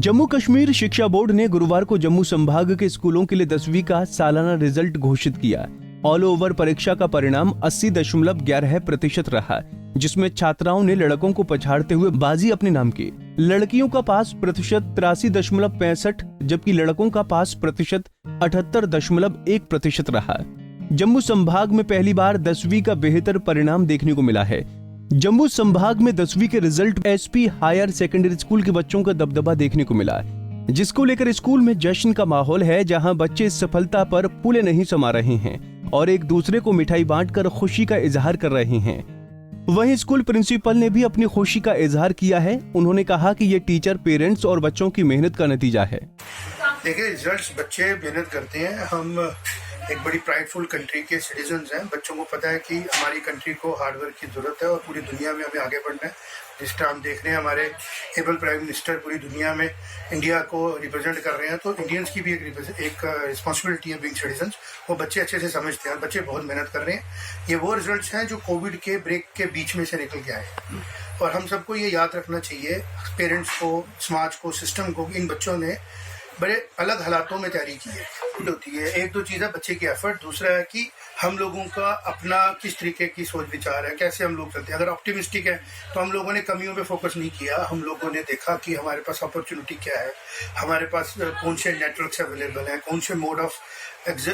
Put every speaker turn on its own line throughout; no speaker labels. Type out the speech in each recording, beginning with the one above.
जम्मू कश्मीर शिक्षा बोर्ड ने गुरुवार को जम्मू संभाग के स्कूलों के लिए 10वीं का सालाना रिजल्ट घोषित किया। ऑल ओवर परीक्षा का परिणाम 80.11% रहा, जिसमें छात्राओं ने लड़कों को पछाड़ते हुए बाजी अपने नाम की। लड़कियों का पास प्रतिशत 83.65, जबकि लड़कों का पास प्रतिशत 78.1% रहा। जम्मू संभाग में पहली बार 10वीं का बेहतर परिणाम देखने को मिला है। जम्मू संभाग में 10वीं के result SP higher secondary school के बच्चों का दबदबा देखने को मिला, जिसको लेकर स्कूल में जश्न का माहौल है, जहां बच्चे इस सफलता पर फूले नहीं समा रहे हैं और एक दूसरे को मिठाई बांटकर खुशी का इजहार कर रहे हैं। वहीं स्कूल प्रिंसिपल ने भी अपनी खुशी का इजहार किया है। उन्होंने कहा कि ये टीचर, पेरेंट्स और बच्चों की मेहनत का नतीजा है।
देखिए, रिजल्ट्स बच्चे मेहनत करते हैं। हम एक बड़ी प्राइडफुल कंट्री के सिटीजन्स हैं। बच्चों को पता है कि हमारी कंट्री को हार्डवर्क की जरूरत है और पूरी दुनिया में हमें आगे बढ़ना है। जिस तरह हम देख रहे हैं, हमारे एबल प्राइम मिनिस्टर पूरी दुनिया में इंडिया को रिप्रेजेंट कर रहे हैं, तो इंडियंस की भी एक रिस्पॉन्सिबिलिटी है बीइंग सिटीजन्स। वो बच्चे अच्छे से समझते हैं, बच्चे बहुत मेहनत कर रहे हैं। ये वो रिजल्ट्स हैं जो कोविड के ब्रेक के बीच में से निकल के आए और हम सबको ये याद रखना चाहिए, पेरेंट्स को, समाज को, सिस्टम को, इन बच्चों ने बड़े अलग हालातों में तैयारी की है। होती है एक दो चीज़ है, बच्चे की एफर्ट, दूसरा है कि हम लोगों का अपना किस तरीके की सोच विचार है, कैसे हम लोग चलते हैं। अगर ऑप्टिमिस्टिक है तो हम लोगों ने कमियों पे फोकस नहीं किया। हम लोगों ने देखा कि हमारे पास अपॉर्चुनिटी क्या है, हमारे पास कौन से नेटवर्क्स अवेलेबल हैं, कौन से मोड ऑफ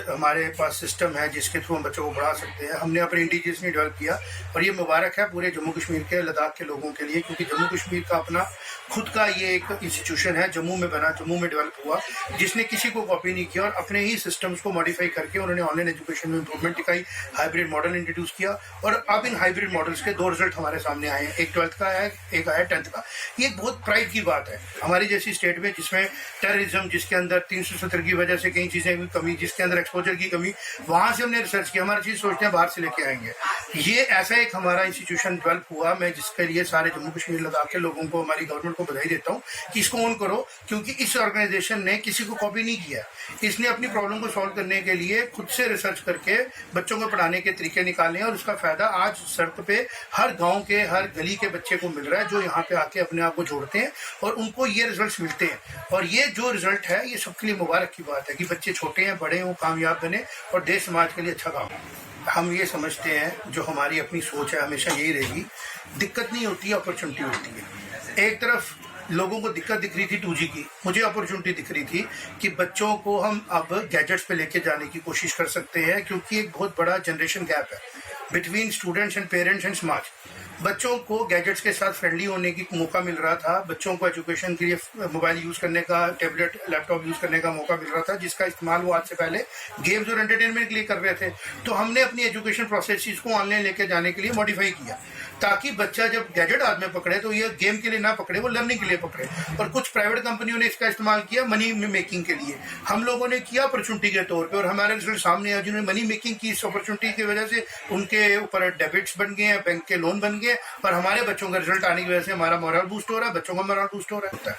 हमारे पास सिस्टम है जिसके थ्रू हम बच्चों को पढ़ा सकते हैं। हमने अपने इंडिजियसली डेवलप किया और ये मुबारक है पूरे जम्मू कश्मीर के, लद्दाख के लोगों के लिए, क्योंकि जम्मू कश्मीर का अपना खुद का ये एक इंस्टीट्यूशन है, जम्मू में बना, जम्मू में डेवलप हुआ, जिसने किसी को कॉपी नहीं किया और अपने ही सिस्टम्स को मॉडिफाई करके उन्होंने ऑनलाइन एजुकेशन में इंप्रूवमेंट दिखाई, हाइब्रिड मॉडल इंट्रोड्यूस किया और अब इन हाइब्रिड मॉडल्स के दो रिजल्ट हमारे सामने आए हैं। एक 12th का है, एक आया 10th का। ये एक बहुत प्राइड की बात है हमारी जैसी स्टेट में, जिसमें टेररिज्म, जिसके अंदर 370 की वजह से कई चीजें की कमी, जिसके अंदर एक्सपोजर की कमी, वहां से हमने रिसर्च किया। हमारी चीज सोचते हैं बाहर से लेके आएंगे। ये ऐसा एक हमारा इंस्टीट्यूशन डेवलप हुआ। मैं जिसके लिए सारे जम्मू कश्मीर, लद्दाख के लोगों को, हमारी गवर्नमेंट को बधाई देता हूँ कि इसको ऑन करो, क्योंकि इस ऑर्गेनाइजेशन ने किसी को कॉपी नहीं किया। इसने अपनी प्रॉब्लम को सॉल्व करने के लिए खुद से रिसर्च करके बच्चों को पढ़ाने के तरीके निकाले और उसका फायदा आज सड़क पे हर गांव के, हर गली के बच्चे को मिल रहा है, जो यहाँ पे आके अपने आप को जोड़ते हैं और उनको ये रिजल्ट्स मिलते हैं। और ये जो रिजल्ट है, ये सबके लिए मुबारक की बात है कि बच्चे छोटे हैं, बड़े हों, कामयाब बने और देश समाज के लिए अच्छा काम। हम ये समझते हैं, जो हमारी अपनी सोच है हमेशा यही रहेगी, दिक्कत नहीं होती, अपॉर्चुनिटी होती है। एक तरफ लोगों को दिक्कत दिख रही थी 2G की, मुझे अपॉर्चुनिटी दिख रही थी कि बच्चों को हम अब गैजेट्स पे लेके जाने की कोशिश कर सकते हैं, क्योंकि एक बहुत बड़ा जनरेशन गैप है between students and parents and समाज। बच्चों को गैजेट्स के साथ फ्रेंडली होने की मौका मिल रहा था, बच्चों को एजुकेशन के लिए मोबाइल यूज करने का, टैबलेट, लैपटॉप यूज करने का मौका मिल रहा था, जिसका इस्तेमाल वो आज से पहले गेम्स और एंटरटेनमेंट के लिए कर रहे थे। तो हमने अपनी एजुकेशन प्रोसेस को ऑनलाइन लेके जाने के लिए मॉडिफाई किया, ताकि बच्चा जब गैजेट हाथ में पकड़े तो ये गेम के लिए ना पकड़े, वो लर्निंग के लिए पकड़े। और कुछ प्राइवेट कंपनियों ने इसका इस्तेमाल किया मनी मेकिंग के लिए, हम लोगों ने किया अपॉर्चुनिटी के तौर पे, और हमारे रिजल्ट सामने आया। जिन्होंने मनी मेकिंग की, इस अपॉर्चुनिटी की वजह से उनके ऊपर डेबिट्स बन गए हैं, बैंक के लोन बन गए, और हमारे बच्चों का रिजल्ट आने की वजह से हमारा मोरल बूस्ट हो रहा है, बच्चों का मोरल बूस्ट हो रहा है।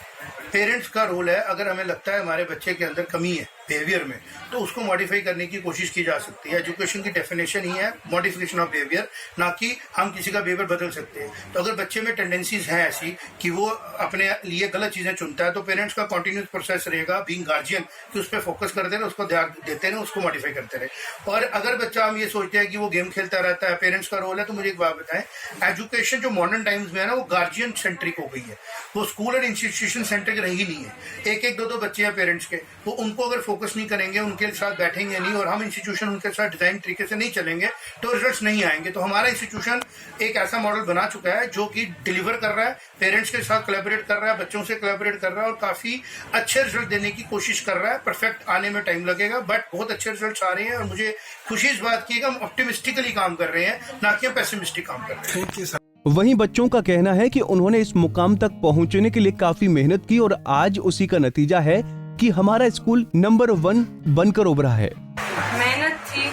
पेरेंट्स का रोल है, अगर हमें लगता है हमारे बच्चे के अंदर कमी है बिहेवियर में, तो उसको मॉडिफाई करने की कोशिश की जा सकती है। एजुकेशन की डेफिनेशन ही है मॉडिफिकेशन ऑफ बिहेवियर, ना कि हम किसी का बिहेवियर बदल सकते हैं। तो अगर बच्चे में टेंडेंसीज हैं ऐसी कि वो अपने लिए गलत चीजें चुनता है, तो पेरेंट्स का कंटिन्यूस प्रोसेस रहेगा बीइंग गार्जियन कि उस पर फोकस करते रहे, उसको ध्यान देते रहे, उसको मॉडिफाई करते रहे। और अगर बच्चा, हम ये सोचते हैं कि वो गेम खेलता रहता है, पेरेंट्स का रोल है, तो मुझे एक बात बताएं, एजुकेशन जो मॉडर्न टाइम्स में है ना, वो गार्जियन सेंट्रिक हो गई है, वो स्कूल और इंस्टीट्यूशन सेंट्रिक रही नहीं है। एक दो बच्चे हैं पेरेंट्स के, तो उनको अगर फोकस नहीं करेंगे, उनके साथ बैठेंगे नहीं, और हम इंस्टीट्यूशन उनके साथ डिजाइन तरीके से नहीं चलेंगे, तो रिजल्ट्स नहीं आएंगे। तो हमारा इंस्टीट्यूशन एक ऐसा मॉडल बना चुका है जो कि डिलीवर कर रहा है, पेरेंट्स के साथ कोलैबोरेट कर रहा है, बच्चों से कोलैबोरेट कर रहा है और काफी अच्छे रिजल्ट देने की कोशिश कर रहा है। परफेक्ट आने में टाइम लगेगा, बट बहुत अच्छे रिजल्ट आ रहे हैं और मुझे खुशी इस बात की है कि हम ऑप्टिमिस्टिकली काम कर रहे हैं, ना कि पेसिमिस्टिक काम कर रहे हैं।
वहीं बच्चों का कहना है कि उन्होंने इस मुकाम तक पहुंचने के लिए काफी मेहनत की और आज उसी का नतीजा है कि हमारा स्कूल नंबर 1 बनकर उभरा है।
मेहनत थी,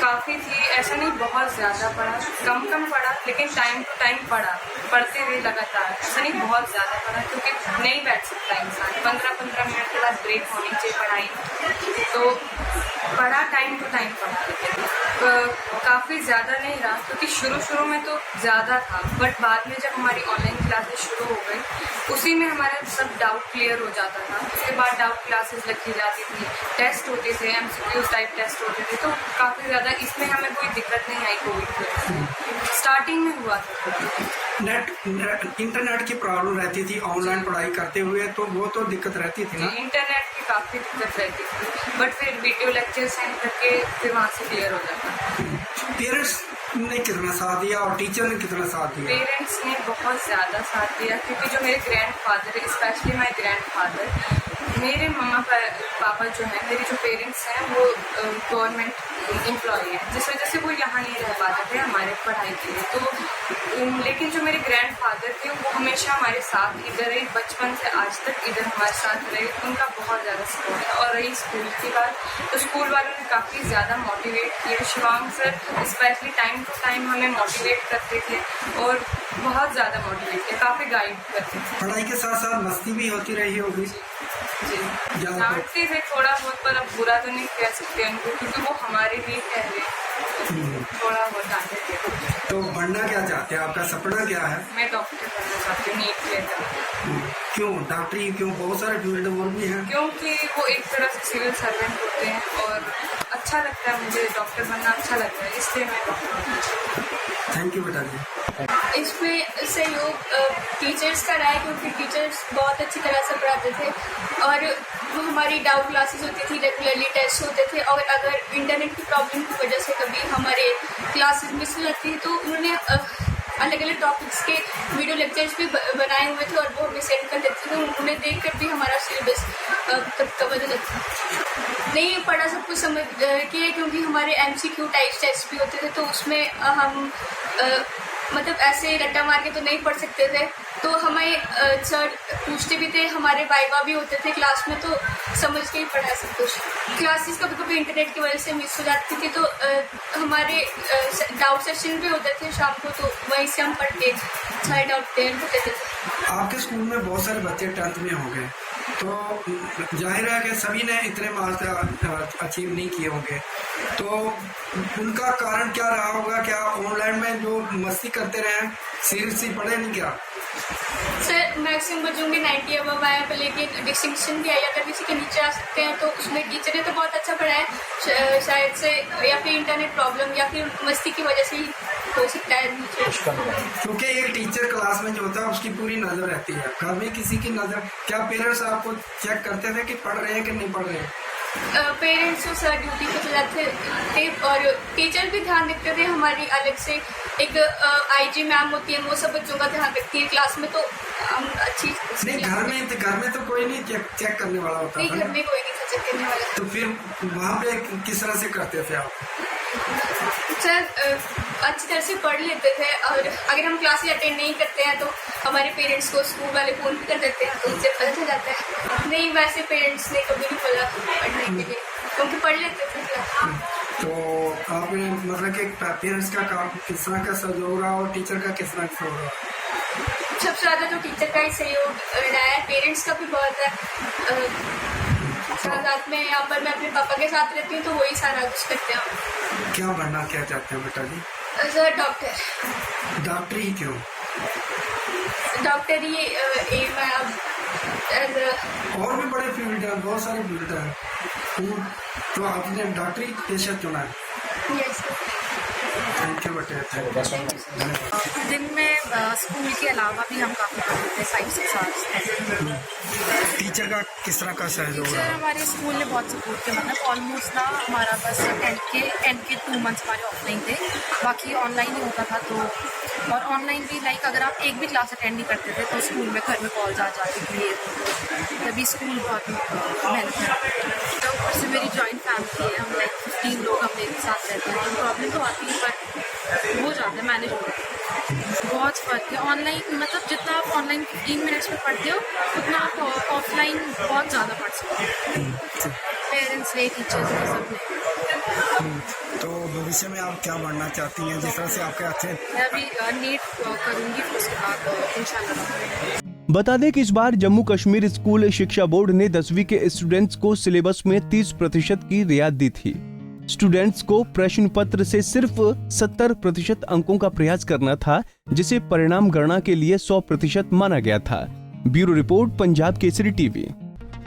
काफी थी, ऐसा नहीं बहुत ज्यादा पढ़ा, कम पढ़ा, लेकिन टाइम टू टाइम पढ़ते रहे लगातार। ऐसा नहीं बहुत ज़्यादा पढ़ा, क्योंकि नहीं बैठ सकता इंसान, 15-15 मिनट के बाद ब्रेक होनी चाहिए पढ़ाई में। तो पढ़ा टाइम टू टाइम पढ़ा, लेकिन काफ़ी ज़्यादा नहीं रहा, क्योंकि शुरू में तो ज़्यादा था, बट बाद में जब हमारी ऑनलाइन क्लासेस शुरू हो गई, उसी में हमारा सब डाउट क्लियर हो जाता था। उसके बाद डाउट क्लासेस रखी जाती थी, टेस्ट होते थे, MCQ टाइप टेस्ट होते थे, तो काफ़ी ज़्यादा इसमें हमें कोई दिक्कत नहीं आई कोविड की वजह से। स्टार्टिंग में हुआ था
इंटरनेट की प्रॉब्लम रहती थी ऑनलाइन पढ़ाई करते हुए, तो वो तो दिक्कत रहती थी ना।
इंटरनेट की काफ़ी दिक्कत रहती थी, बट फिर वीडियो लेक्चर सेंड करके फिर वहाँ से क्लियर हो जाता।
पेरेंट्स ने कितना साथ दिया और टीचर ने कितना साथ दिया?
पेरेंट्स ने बहुत ज़्यादा साथ दिया, क्योंकि जो मेरे ग्रैंडफादर है, स्पेशली माय ग्रैंडफादर, मेरे मम्मा पापा जो हैं, मेरे जो पेरेंट्स हैं वो गवर्नमेंट एम्प्लॉय हैं, जिस वजह से वो यहाँ नहीं रह पाते थे हमारे पढ़ाई के लिए। तो लेकिन जो मेरे ग्रैंडफादर थे वो हमेशा हमारे साथ इधर रहे, बचपन से आज तक इधर हमारे साथ रहे, उनका बहुत ज़्यादा सपोर्ट है। और रही स्कूल की बात, तो स्कूल वालों ने काफ़ी ज़्यादा मोटिवेट किया। Shivang sir specially time to time हमें मोटिवेट करते थे और बहुत ज़्यादा मोटिवेट किया, काफ़ी गाइड करते थे।
पढ़ाई के साथ साथ मस्ती भी होती रही होगी?
जी, डांटते थे थोड़ा बहुत, पर अब बुरा तो नहीं कह सकते उनको, क्योंकि वो हमारे लिए कह रहे, थोड़ा बहुत डांटे थे।
तो बनना क्या चाहते हैं, आपका सपना क्या है?
मैं डॉक्टर बनना चाहती हूँ, नीट क्लियर करना।
क्यों डॉक्टरी, क्यों? बहुत सारे फील्ड और भी हैं।
क्योंकि वो एक तरह से सिविल सर्वेंट होते हैं और अच्छा लगता है, मुझे डॉक्टर बनना अच्छा लगता है, इसलिए मैं डॉक्टर बनना चाहती हूँ।
थैंक यू बेटा जी।
इसमें सहयोग टीचर्स का रहा है, क्योंकि टीचर्स बहुत अच्छी तरह से पढ़ाते थे और वो हमारी डाउट क्लासेस होती थी, रेगुलरली टेस्ट होते थे, और अगर इंटरनेट की प्रॉब्लम की वजह से कभी हमारे क्लासेस मिस हो जाती थी तो उन्होंने अलग अलग टॉपिक्स के वीडियो लेक्चर्स भी बनाए हुए थे और वो हमें सेंड कर देते थे। उन्हें देख कर भी हमारा सिलेबस कवर हो जाता था। नहीं पढ़ा सब कुछ समझ के, क्योंकि हमारे MCQ टाइप टेस्ट भी होते थे, तो उसमें हम मतलब ऐसे रट्टा मार के तो नहीं पढ़ सकते थे, तो हमें सर पूछते भी थे, हमारे वाइवा भी होते थे क्लास में, तो समझ के ही पढ़ा सब कुछ। क्लासेस कभी कभी इंटरनेट की वजह से मिस हो जाती थी, तो हमारे डाउट सेशन भी होते थे शाम को, तो वहीं से हम पढ़ के सारे डाउट क्लियर कर देते थे।
आपके स्कूल में बहुत सारे बच्चे 10th में हो गए, तो जाहिर है कि सभी ने इतने मार्क्स अचीव नहीं किए होंगे, तो उनका कारण क्या रहा होगा? क्या ऑनलाइन में जो मस्ती करते रहे, सीरियसली पढ़े नहीं क्या?
सर मैक्सिमम बच्चों के 90 अबव आया, लेकिन डिस्टिंक्शन भी आई। अगर किसी के नीचे आ सकते हैं तो उसमें टीचर ने तो बहुत अच्छा पढ़ाया शायद से, या फिर इंटरनेट प्रॉब्लम या फिर मस्ती की वजह से ही हो सकता है नीचे।
क्योंकि एक टीचर क्लास में जो होता है उसकी पूरी नजर रहती है, घर में किसी की नजर, क्या पेरेंट्स आपको चेक करते थे कि पढ़ रहे हैं कि नहीं पढ़ रहे हैं?
पेरेंट्स तो सर ड्यूटी पे चलाते थे और टीचर भी ध्यान रखते थे। हमारी अलग से एक IG मैम होती है, वो सब बच्चों का ध्यान रखती है क्लास में, तो हम अच्छी
नहीं। घर में तो कोई नहीं चेक करने वाला होता
नहीं,
था।
घर में कोई नहीं था चेक करने वाला।
तो फिर वहाँ पे किस तरह से करते थे आप?
सर अच्छी तरह से पढ़ लेते थे, और अगर हम क्लासेस अटेंड नहीं करते हैं तो हमारे पेरेंट्स को स्कूल वाले फ़ोन भी कर देते हैं, तो उससे पता चल जाता है। नहीं, वैसे पेरेंट्स ने कभी नहीं बोला पढ़ने के लिए, क्योंकि पढ़ लेते थे।
तो आपने मतलब कि पेरेंट्स का काम किस तरह का सहयोग रहा और टीचर का किस तरह का सहयोग रहा?
सबसे ज़्यादा तो टीचर का ही सहयोग रहा है, पेरेंट्स का भी बहुत है। साथ में यहाँ पर मैं अपने पापा के साथ रहती हूँ, तो वही सारा कुछ करते हैं।
क्या बनना क्या चाहते हो बेटा जी?
Sir doctor.
डॉक्टर ही क्यों?
डॉक्टर ही एम है अब।
और भी बड़े फील्ड है, बहुत सारे फील्ड है, तो आपने डॉक्टरी पेशा चुना है।
यस।
थैंक यू बेटा।
दिन में स्कूल के अलावा भी हम काफ़ी पढ़ते थे 5-6 आवर्स।
टीचर का किस तरह का सहयोग
टीचर
रहा?
हमारे स्कूल ने बहुत सपोर्ट किया, मतलब ऑलमोस्ट ना हमारा बस 10 के 2 मंथ्स हमारे ऑफलाइन थे, बाकी ऑनलाइन ही होता था। तो और ऑनलाइन भी लाइक अगर आप एक भी क्लास अटेंड नहीं करते थे तो स्कूल में घर में कॉल्स आ जाती थी, तभी स्कूल बहुत मेहनत है। तो ऊपर से मेरी जॉइंट फैमिली है, हम लाइक 15 लोग हम एक साथ रहते हैं, तो प्रॉब्लम तो आती है पर हो जाता है, मैनेज होता है। बहुत फ़र्क है ऑनलाइन, मतलब जितना आप ऑनलाइन 15 मिनट्स में पढ़ते हो उतना आप ऑफलाइन बहुत ज़्यादा पढ़ सकते हो। पेरेंट्स ने, टीचर्स ने, सब ने।
तो भविष्य में आप क्या बनना चाहती हैं, जिस तरह से आपके अच्छे?
मैं अभी नीट करूँगी, फिर उसके बाद इंशाल्लाह।
बता दें कि इस बार जम्मू कश्मीर स्कूल शिक्षा बोर्ड ने 10वीं के स्टूडेंट्स को सिलेबस में 30% की रियायत दी थी। स्टूडेंट्स को प्रश्न पत्र से सिर्फ 70% अंकों का प्रयास करना था, जिसे परिणाम गणना के लिए 100% माना गया था। Bureau report, Punjab Kesari TV.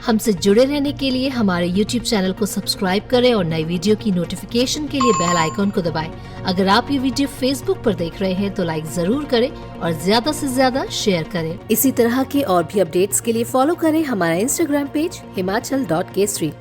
हमसे जुड़े रहने के लिए हमारे YouTube चैनल को सब्सक्राइब करें और नई वीडियो की नोटिफिकेशन के लिए बेल आइकॉन को दबाएं। अगर आप ये वीडियो Facebook पर देख रहे हैं तो लाइक जरूर करें और ज्यादा से ज्यादा शेयर करें। इसी तरह के और भी अपडेट्स के लिए फॉलो करें हमारा Instagram पेज himachal.kesri।